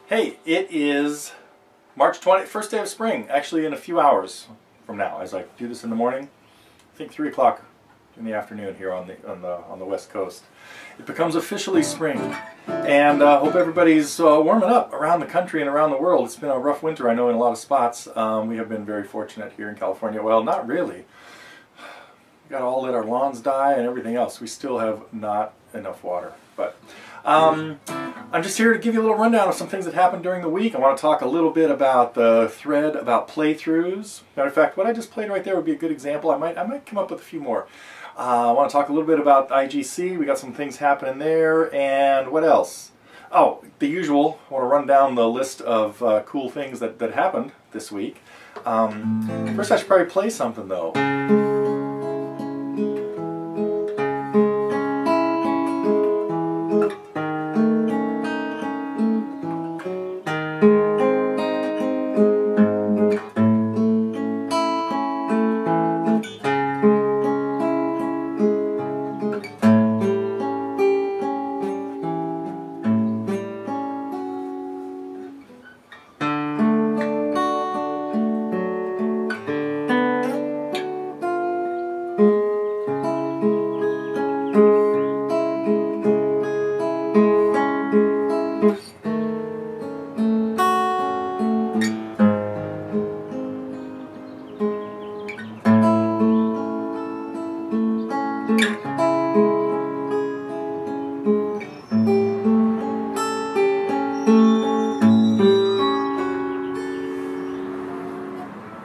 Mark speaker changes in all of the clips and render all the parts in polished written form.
Speaker 1: Hey, it is March 20th, first day of spring, actually in a few hours from now. As I do this in the morning, I think 3 o'clock in the afternoon here on the West Coast. It becomes officially spring, and hope everybody's warming up around the country and around the world. It's been a rough winter, I know, in a lot of spots. We have been very fortunate here in California. Well, not really. We got all let our lawns die and everything else. We still have not enough water, but I'm just here to give you a little rundown of some things that happened during the week. I want to talk a little bit about the thread about playthroughs. Matter of fact, what I just played right there would be a good example. I might come up with a few more. I want to talk a little bit about IGC. We got some things happening there, and what else? Oh, the usual. I want to run down the list of cool things that happened this week. First, I should probably play something though.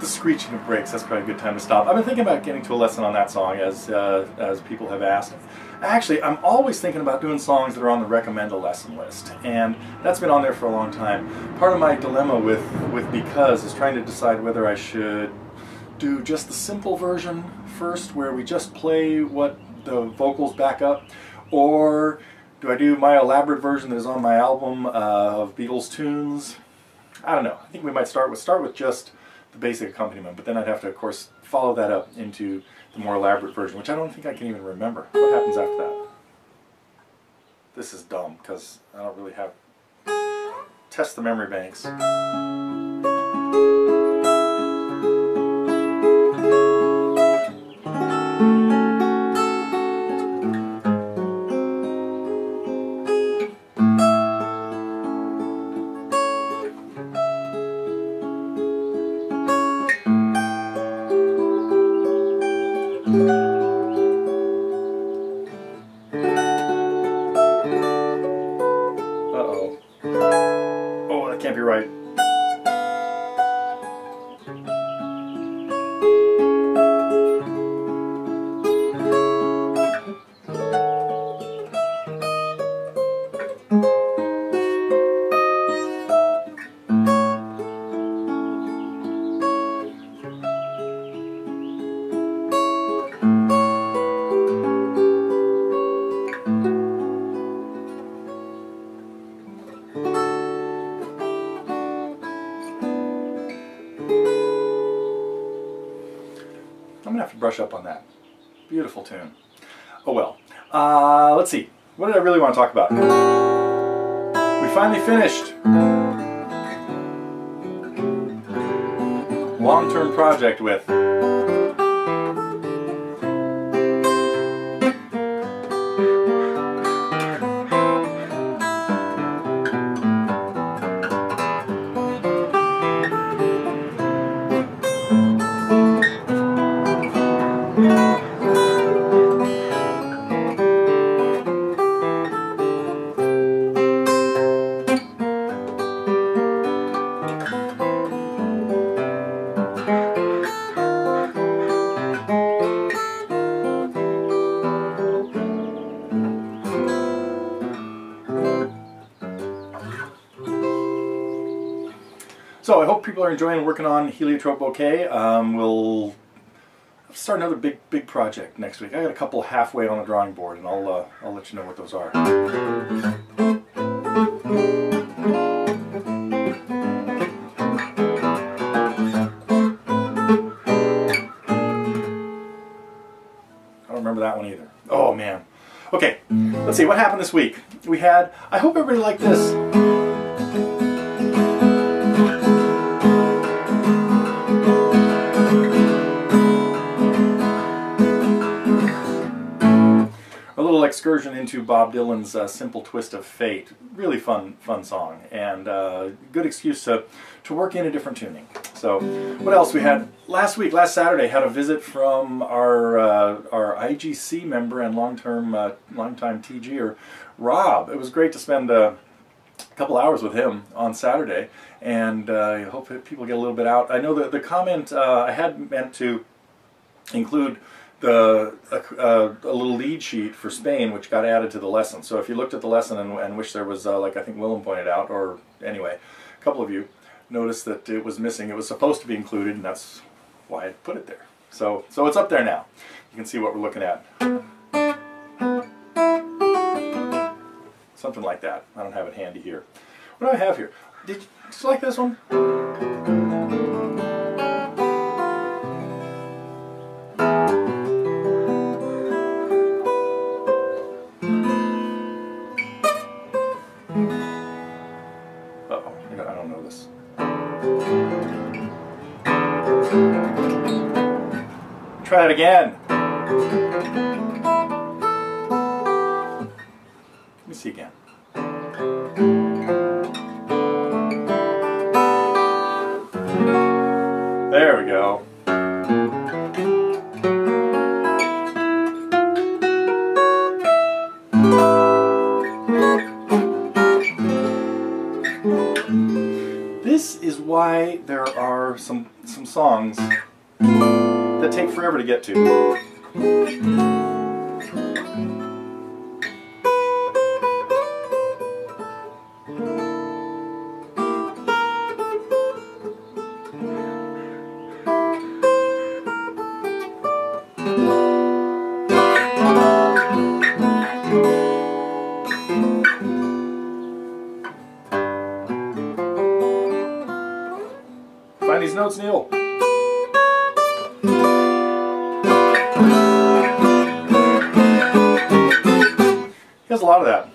Speaker 1: Screeching of brakes, that's probably a good time to stop. I've been thinking about getting to a lesson on that song as people have asked. Actually, I'm always thinking about doing songs that are on the recommend a lesson list, and that's been on there for a long time. Part of my dilemma with Because is trying to decide whether I should do just the simple version first, where we just play what the vocals back up, or do I do my elaborate version that is on my album of Beatles tunes? I don't know. I think we might start with just the basic accompaniment, but then I'd have to, of course, follow that up into the more elaborate version, which I don't think I can even remember. What happens after that? This is dumb, because I don't really have... Test the memory banks. Can't be right. I'm going to have to brush up on that. Beautiful tune. Oh well. Let's see. What did I really want to talk about? We finally finished. Long-term project with So I hope people are enjoying working on Heliotrope Bouquet. We'll start another big project next week. I got a couple halfway on the drawing board, and I'll let you know what those are. I don't remember that one either. Oh man. Okay, let's see what happened this week. We had, I hope everybody liked this. excursion into Bob Dylan's Simple Twist of Fate. Really fun song, and good excuse to work in a different tuning. So, what else we had? Last Saturday, had a visit from our IGC member and longtime TGer, Robb. It was great to spend a couple hours with him on Saturday, and I hope that people get a little bit out. I know that the comment I had meant to include a little lead sheet for Spain, which got added to the lesson. So if you looked at the lesson and wish there was, like I think Willem pointed out, or anyway, a couple of you noticed that it was missing. It was supposed to be included, and that's why I put it there. So it's up there now. You can see what we're looking at. Something like that. I don't have it handy here. What do I have here? Did you like this one? Uh-oh, I don't know this. Try it again. Let me see again. There we go. This is why there are some songs that take forever to get to. Find these notes, Neil. He has a lot of that.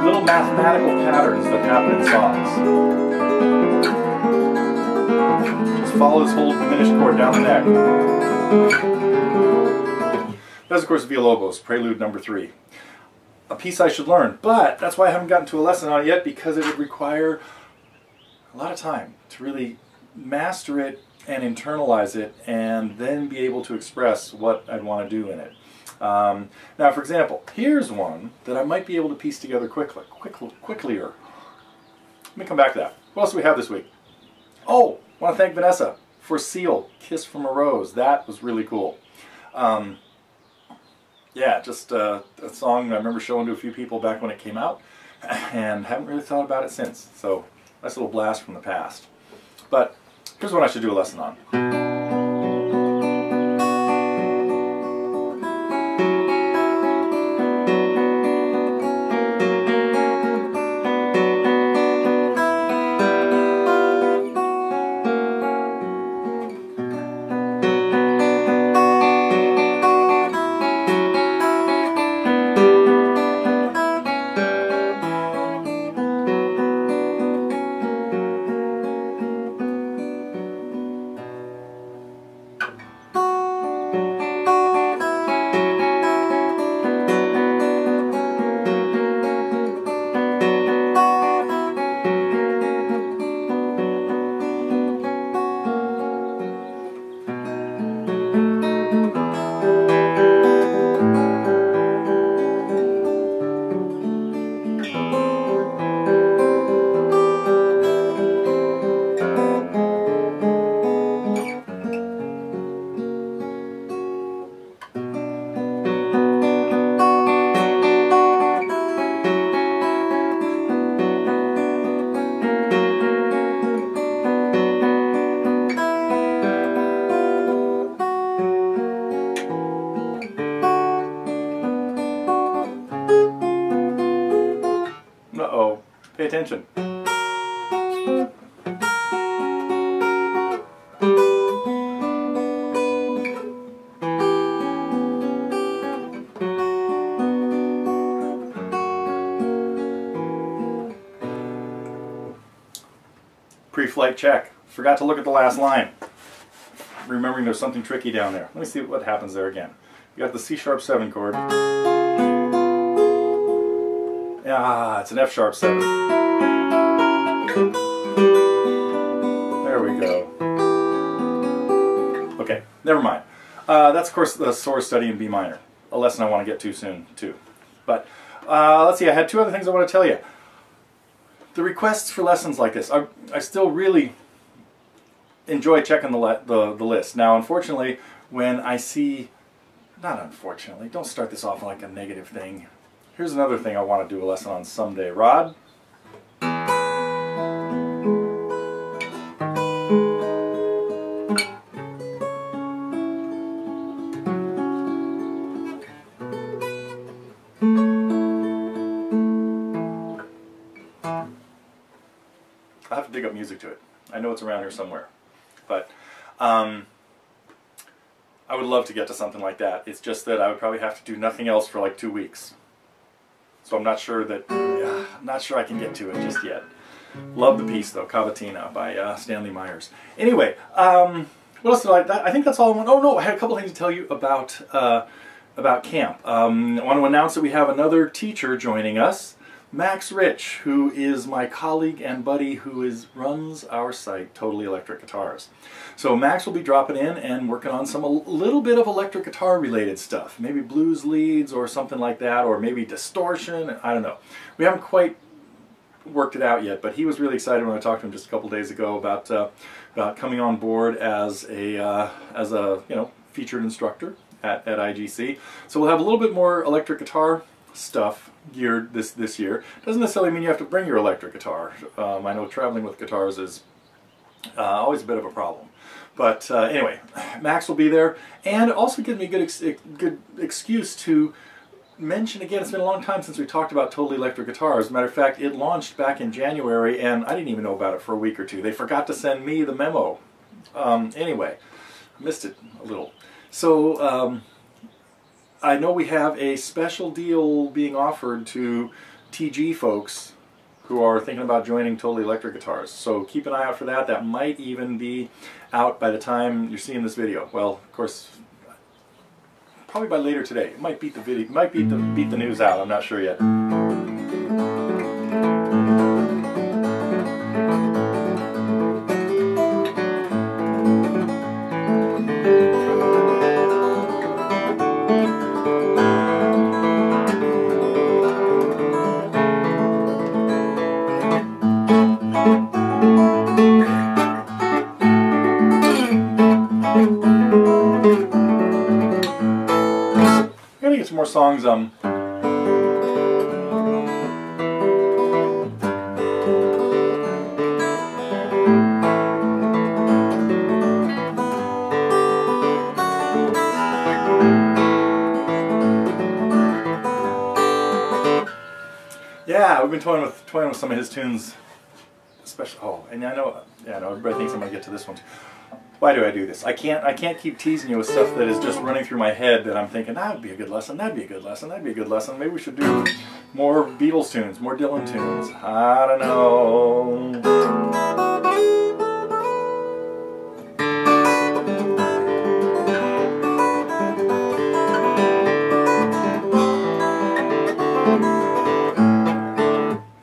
Speaker 1: Little mathematical patterns that happen in songs. Just follow this whole diminished chord down the neck. That's of course Villalobos, Prelude number 3. A piece I should learn, but that's why I haven't gotten to a lesson on it yet, because it would require a lot of time to really master it and internalize it, and then be able to express what I'd want to do in it. Now, for example, here's one that I might be able to piece together quicklier. Let me come back to that. What else do we have this week? Oh, I want to thank Vanessa for Seal, Kiss from a Rose. That was really cool. Yeah, just a song I remember showing to a few people back when it came out, and haven't really thought about it since. So, nice little blast from the past. But here's what I should do a lesson on. Uh-oh. Pay attention. Pre-flight check. Forgot to look at the last line. Remembering there's something tricky down there. Let me see what happens there again. You got the C#7 chord. Ah, it's an F#7. There we go. Okay, never mind. That's of course the soar study in B minor. A lesson I want to get to soon too. But let's see, I had two other things I want to tell you. The requests for lessons like this, I still really enjoy checking the list. Now, unfortunately, when I see, not unfortunately, don't start this off like a negative thing. Here's another thing I want to do a lesson on someday. Rod? I'll have to dig up music to it. I know it's around here somewhere. But I would love to get to something like that. It's just that I would probably have to do nothing else for like 2 weeks. So I'm not sure that, I'm not sure I can get to it just yet. Love the piece though, Cavatina by Stanley Myers. Anyway, what else did I think that's all I want. Oh no, I had a couple things to tell you about camp. I want to announce that we have another teacher joining us, Max Rich, who is my colleague and buddy who runs our site, Totally Electric Guitars. So Max will be dropping in and working on a little bit of electric guitar related stuff. Maybe blues leads or something like that, or maybe distortion, I don't know. We haven't quite worked it out yet, but he was really excited when I talked to him just a couple days ago about coming on board as a featured instructor at IGC. So we'll have a little bit more electric guitar stuff geared this year. Doesn't necessarily mean you have to bring your electric guitar. I know traveling with guitars is always a bit of a problem. But anyway, Max will be there, and it also gives me a good excuse to mention again, it's been a long time since we talked about Totally Electric Guitars. As a matter of fact, it launched back in January, and I didn't even know about it for a week or two. They forgot to send me the memo. Anyway, missed it a little. So I know we have a special deal being offered to TG folks who are thinking about joining Totally Electric Guitars. So keep an eye out for that. That might even be out by the time you're seeing this video. Well, of course, probably by later today. It might beat the video, might beat the news out. I'm not sure yet. More songs. Yeah, we've been toying with some of his tunes, especially. Oh, and I know everybody thinks I'm gonna get to this one too. Why do I do this? I can't keep teasing you with stuff that is just running through my head that I'm thinking, that would be a good lesson, that'd be a good lesson, that'd be a good lesson. Maybe we should do more Beatles tunes, more Dylan tunes. I don't know.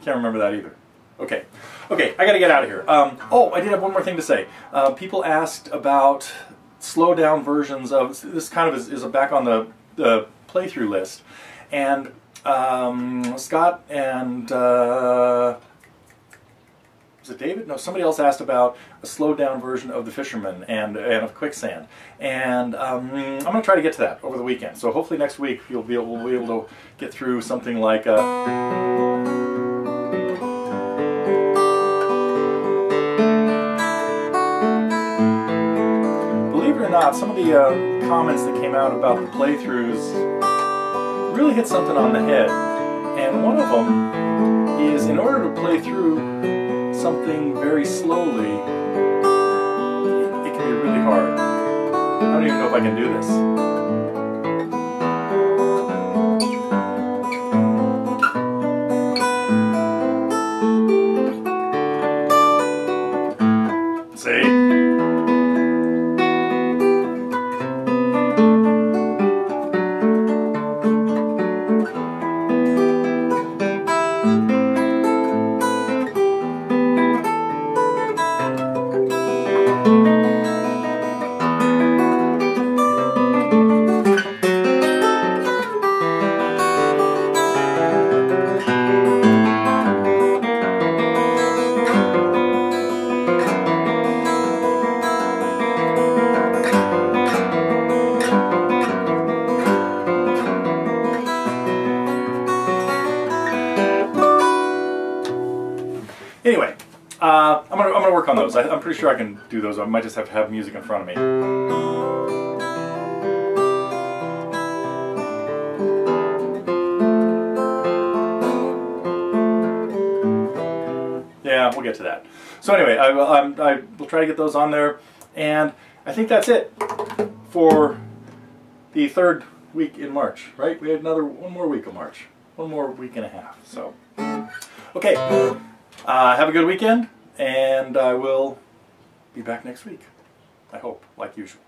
Speaker 1: Can't remember that either. Okay, I gotta get out of here. Oh, I did have one more thing to say. People asked about slow down versions of, this kind of is back on the playthrough list, and Scott and, was it David? No, somebody else asked about a slowed down version of The Fisherman and of Quicksand, and I'm going to try to get to that over the weekend. So hopefully next week we'll be able to get through something like not, some of the comments that came out about the playthroughs really hit something on the head, and one of them is, in order to play through something very slowly, it can be really hard. I don't even know if I can do this. those. I'm pretty sure I can do those. I might just have to have music in front of me. Yeah, we'll get to that. So anyway, I will try to get those on there, and I think that's it for the third week in March, right? We had one more week of March, one more week and a half. So, okay, have a good weekend, and I will be back next week, I hope, like usual.